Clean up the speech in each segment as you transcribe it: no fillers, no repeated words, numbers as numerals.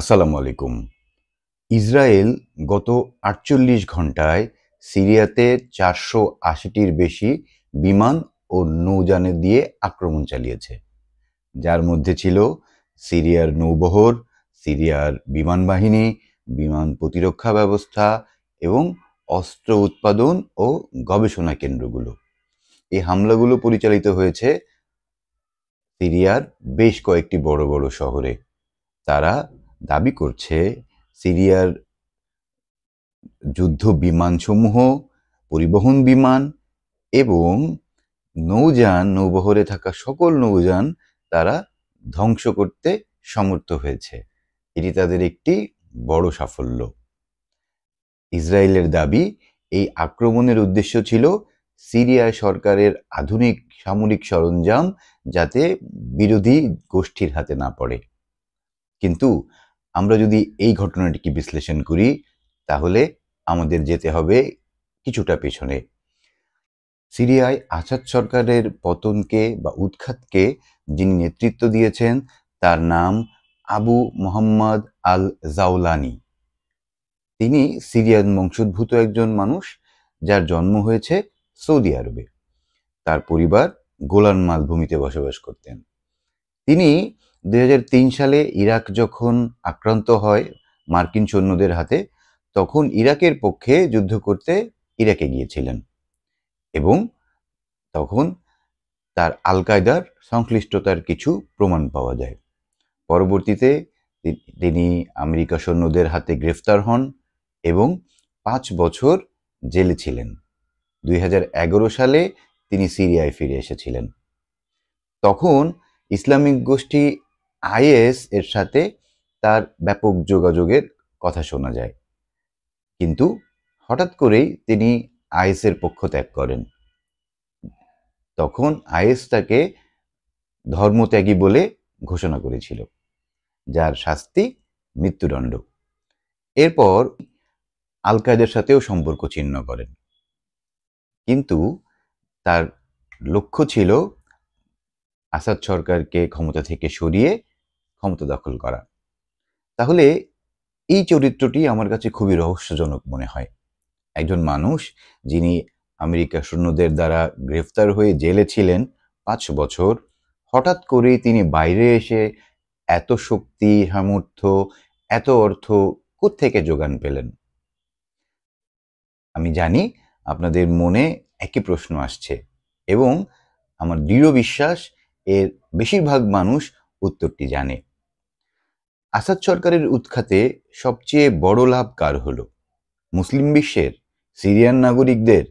আসসালামু আলাইকুম। ইসরায়েল গত ৪৮ ঘণ্টায় সিরিয়াতে ৪৮০টির বেশি বিমান ও নৌযান দিয়ে আক্রমণ চালিয়েছে, যার মধ্যে ছিল সিরিয়ার নৌবহর, সিরিয়ার বিমান বাহিনী, বিমান প্রতিরক্ষা ব্যবস্থা এবং অস্ত্র উৎপাদন ও গবেষণা কেন্দ্রগুলো। এই হামলাগুলো পরিচালিত হয়েছে সিরিয়ার বেশ কয়েকটি বড় বড় শহরে। তারা দাবি করছে সিরিয়ার যুদ্ধ বিমানসমূহ, পরিবহন বিমান এবং নৌবহরে থাকা সকল নৌযান তারা ধ্বংস করতে সমর্থ হয়েছে। এটি তাদের একটি বড় সাফল্য। ইসরায়েলের দাবি, এই আক্রমণের উদ্দেশ্য ছিল সিরিয়া সরকারের আধুনিক সামরিক সরঞ্জাম যাতে বিরোধী গোষ্ঠীর হাতে না পড়ে। কিন্তু আমরা যদি এই ঘটনাটিকে বিশ্লেষণ করি, তাহলে আমাদের যেতে হবে কিছুটা পেছনে। সিরিয়ায় আসাদ সরকারের পতনকে বা উৎখাতকে যিনি নেতৃত্ব দিয়েছেন তার নাম আবু মোহাম্মদ আল জাওলানি। তিনি সিরিয়ান বংশোদ্ভূত একজন মানুষ, যার জন্ম হয়েছে সৌদি আরবে। তার পরিবার গোলান মালভূমিতে বসবাস করতেন। তিনি ২০০৩ সালে ইরাক যখন আক্রান্ত হয় মার্কিন সৈন্যদের হাতে, তখন ইরাকের পক্ষে যুদ্ধ করতে ইরাকে গিয়েছিলেন এবং তখন তার আল কায়দার সংশ্লিষ্টতার কিছু প্রমাণ পাওয়া যায়। পরবর্তীতে তিনি আমেরিকা সৈন্যদের হাতে গ্রেফতার হন এবং ৫ বছর জেলে ছিলেন। ২০১১ সালে তিনি সিরিয়ায় ফিরে এসেছিলেন। তখন ইসলামিক গোষ্ঠী আইএস এর সাথে তার ব্যাপক যোগাযোগের কথা শোনা যায়, কিন্তু হঠাৎ করেই তিনি আইএস এর পক্ষ ত্যাগ করেন। তখন আইএস তাকে ধর্মত্যাগী বলে ঘোষণা করেছিল, যার শাস্তি মৃত্যুদণ্ড। এরপর আল কায়দার সাথেও সম্পর্ক ছিন্ন করেন, কিন্তু তার লক্ষ্য ছিল আসাদ সরকারকে ক্ষমতা থেকে সরিয়ে ক্ষমতা দখল করা। তাহলে এই চরিত্রটি আমার কাছে খুবই রহস্যজনক মনে হয়। একজন মানুষ যিনি আমেরিকা সৈন্যদের দ্বারা গ্রেফতার হয়ে জেলে ছিলেন ৫ বছর, হঠাৎ করেই তিনি বাইরে এসে এত শক্তি, সামর্থ্য, এত অর্থ কোত্থেকে জোগান পেলেন? আমি জানি আপনাদের মনে একই প্রশ্ন আসছে এবং আমার দৃঢ় বিশ্বাস এর বেশিরভাগ মানুষ উত্তরটি জানে। আসাদ সরকারের উৎখাতে সবচেয়ে বড় লাভ কার হলো? মুসলিম বিশ্বের, সিরিয়ান নাগরিকদের,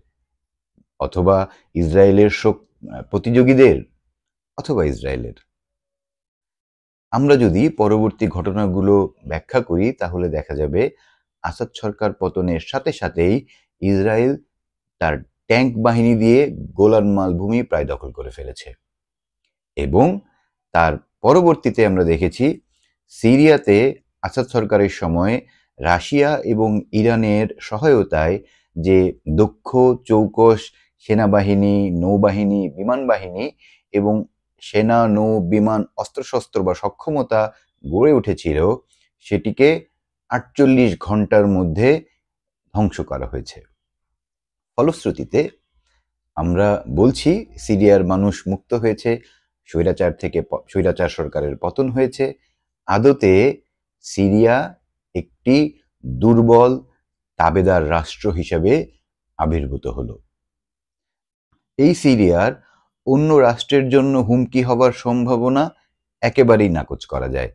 অথবা ইসরায়েলের প্রতিযোগীদের, অথবা ইসরায়েলের? আমরা যদি পরবর্তী ঘটনাগুলো ব্যাখ্যা করি, তাহলে দেখা যাবে আসাদ সরকার পতনের সাথে সাথেই ইসরায়েল তার ট্যাঙ্ক বাহিনী দিয়ে গোলান মালভূমি প্রায় দখল করে ফেলেছে এবং তার পরবর্তীতে আমরা দেখেছি সিরিয়াতে আসাদ সরকারের সময় রাশিয়া এবং ইরানের সহায়তায় যে দক্ষ চৌকস সেনাবাহিনী, নৌবাহিনী, বিমান বাহিনী এবং সেনা, নৌ, বিমান, অস্ত্রশস্ত্র বা সক্ষমতা গড়ে উঠেছিল, সেটিকে ৪৮ ঘন্টার মধ্যে ধ্বংস করা হয়েছে। ফলশ্রুতিতে আমরা বলছি সিরিয়ার মানুষ মুক্ত হয়েছে, স্বৈরাচার সরকারের পতন হয়েছে। আদতে সিরিয়া একটি দুর্বল তাবেদার রাষ্ট্র হিসেবে আবির্ভূত হলো। এই সিরিয়ার অন্য রাষ্ট্রের জন্য হুমকি হবার সম্ভাবনা একেবারেই নাকচ করা যায়।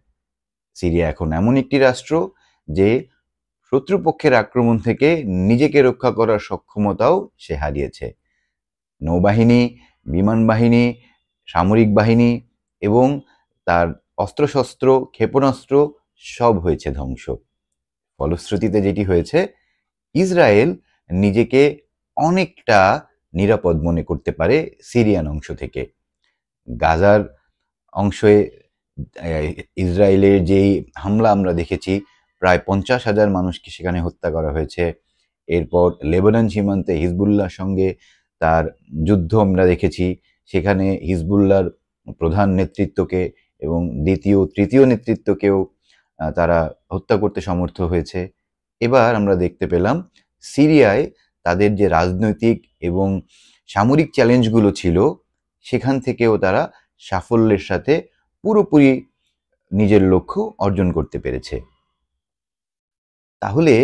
সিরিয়া এখন এমন একটি রাষ্ট্র যে শত্রুপক্ষের আক্রমণ থেকে নিজেকে রক্ষা করার সক্ষমতাও সে হারিয়েছে। নৌবাহিনী, বিমান বাহিনী, সামরিক বাহিনী এবং তার অস্ত্রশস্ত্র, ক্ষেপণাস্ত্র সব হয়েছে ধ্বংস। ফলশ্রুতিতে যেটি হয়েছে, ইসরায়েল নিজেকে অনেকটা নিরাপদ মনে করতে পারে সিরিয়ান অংশ থেকে। গাজার অংশে ইসরায়েলের যেই হামলা আমরা দেখেছি, প্রায় ৫০,০০০ মানুষকে সেখানে হত্যা করা হয়েছে। এরপর লেবানন সীমান্তে হিজবুল্লাহর সঙ্গে তার যুদ্ধ আমরা দেখেছি, সেখানে হিজবুল্লাহর প্রধান নেতৃত্বকে এবং দ্বিতীয়, তৃতীয় নেতৃত্বকেও তারা হত্যা করতে সমর্থ হয়েছে। এবার আমরা দেখতে পেলাম সিরিয়ায় তাদের যে রাজনৈতিক এবং সামরিক চ্যালেঞ্জগুলো ছিল সেখান থেকেও তারা সাফল্যের সাথে পুরোপুরি নিজের লক্ষ্য অর্জন করতে পেরেছে। তাহলে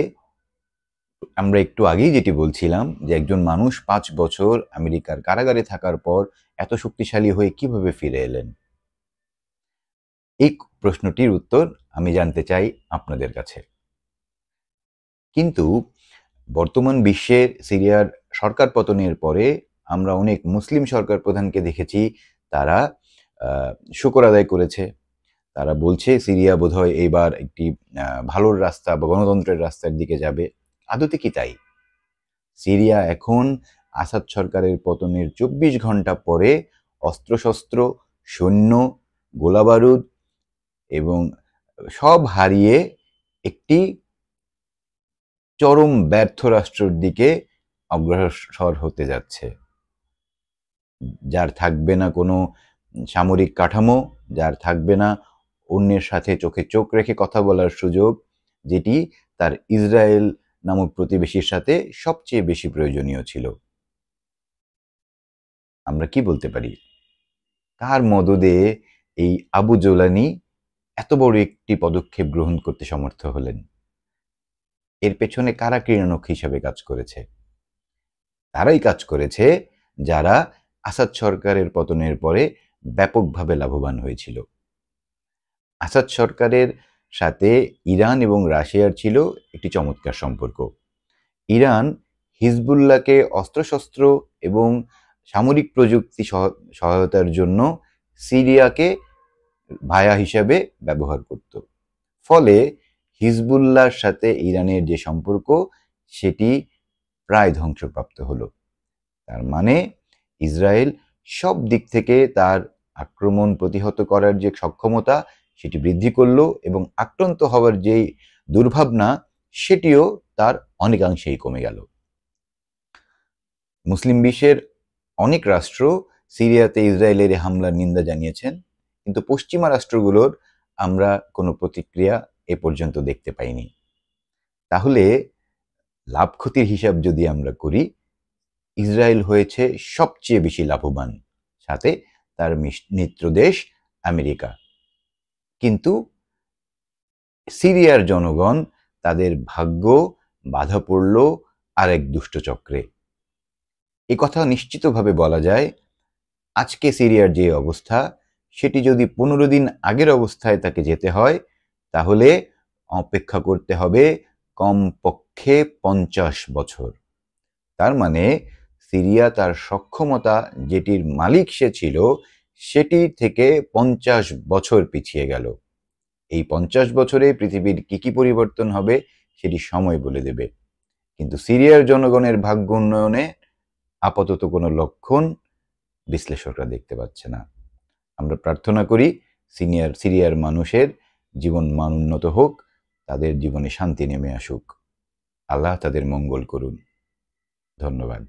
আমরা একটু আগেই যেটি বলছিলাম যে একজন মানুষ 5 বছর আমেরিকার কারাগারে থাকার পর এত শক্তিশালী হয়ে কিভাবে ফিরে এলেন? এই প্রশ্নটির উত্তর আমি জানতে চাই আপনাদের কাছে। কিন্তু বর্তমান বিশ্বের সিরিয়ার সরকার পতনের পরে আমরা অনেক মুসলিম সরকার প্রধানকে দেখেছি তারা শুকর আদায় করেছে। তারা বলছে সিরিয়া বোধহয় এইবার একটি ভালোর রাস্তা বা গণতন্ত্রের রাস্তার দিকে যাবে। আদতে কি তাই? সিরিয়া এখন আসাদ সরকারের পতনের 24 ঘন্টা পরে অস্ত্রশস্ত্র, সৈন্য, গোলাবারুদ এবং সব হারিয়ে একটি চরম ব্যর্থ রাষ্ট্রের দিকে অগ্রসর হতে যাচ্ছে, যার থাকবে না কোনো সামরিক কাঠামো, যার থাকবে না অন্যের সাথে চোখে চোখ রেখে কথা বলার সুযোগ, যেটি তার ইসরায়েল নামক প্রতিবেশীর সাথে সবচেয়ে বেশি প্রয়োজনীয় ছিল। আমরা কি বলতে পারি? কার মদদে এই আবু জোলানি এত বড় একটি পদক্ষেপ গ্রহণ করতে সমর্থ হলেন? এর পেছনে কারা ক্রীড়নক হিসেবে কাজ করেছে? তারাই কাজ করেছে যারা আসাদ সরকারের পতনের পরে ব্যাপকভাবে লাভবান হয়েছিল। আসাদ সরকারের সাথে ইরান এবং রাশিয়ার ছিল একটি চমৎকার সম্পর্ক। ইরান হিজবুল্লাহকে অস্ত্রশস্ত্র এবং সামরিক প্রযুক্তি সহায়তার জন্য সিরিয়াকে ভায়া হিসাবে ব্যবহার করত। ফলে হিজবুল্লাহর সাথে ইরানের যে সম্পর্ক সেটি প্রায় ধ্বংসপ্রাপ্ত হলো। তার মানে ইসরায়েল সব দিক থেকে তার আক্রমণ প্রতিহত করার যে সক্ষমতা সেটি বৃদ্ধি করলো এবং আক্রান্ত হওয়ার যেই দুর্ভাবনা সেটিও তার অনেকাংশেই কমে গেল। মুসলিম বিশ্বের অনেক রাষ্ট্র সিরিয়াতে ইসরায়েলের হামলার নিন্দা জানিয়েছেন, কিন্তু পশ্চিমা রাষ্ট্রগুলোর আমরা কোনো প্রতিক্রিয়া এ পর্যন্ত দেখতে পাইনি। তাহলে লাভ ক্ষতির হিসাব যদি আমরা করি, ইসরায়েল হয়েছে সবচেয়ে বেশি লাভবান, সাথে তার মিত্র দেশ আমেরিকা। কিন্তু সিরিয়ার জনগণ তাদের ভাগ্য বাধা পড়ল আরেক দুষ্টচক্রে। এ কথা নিশ্চিতভাবে বলা যায়, আজকে সিরিয়ার যে অবস্থা সেটি যদি 15 দিন আগের অবস্থায় তাকে যেতে হয় তাহলে অপেক্ষা করতে হবে কমপক্ষে 50 বছর। তার মানে সিরিয়া তার সক্ষমতা যেটির মালিক সে ছিল সেটি থেকে 50 বছর পিছিয়ে গেল। এই 50 বছরে পৃথিবীর কি পরিবর্তন হবে সেটি সময় বলে দেবে। কিন্তু সিরিয়ার জনগণের ভাগ্য উন্নয়নে আপাতত কোনো লক্ষণ বিশ্লেষকরা দেখতে পাচ্ছে না। আমরা প্রার্থনা করি সিরিয়ার মানুষের জীবন মান উন্নত হোক, তাদের জীবনে শান্তি নেমে আসুক। আল্লাহ তাদের মঙ্গল করুন। ধন্যবাদ।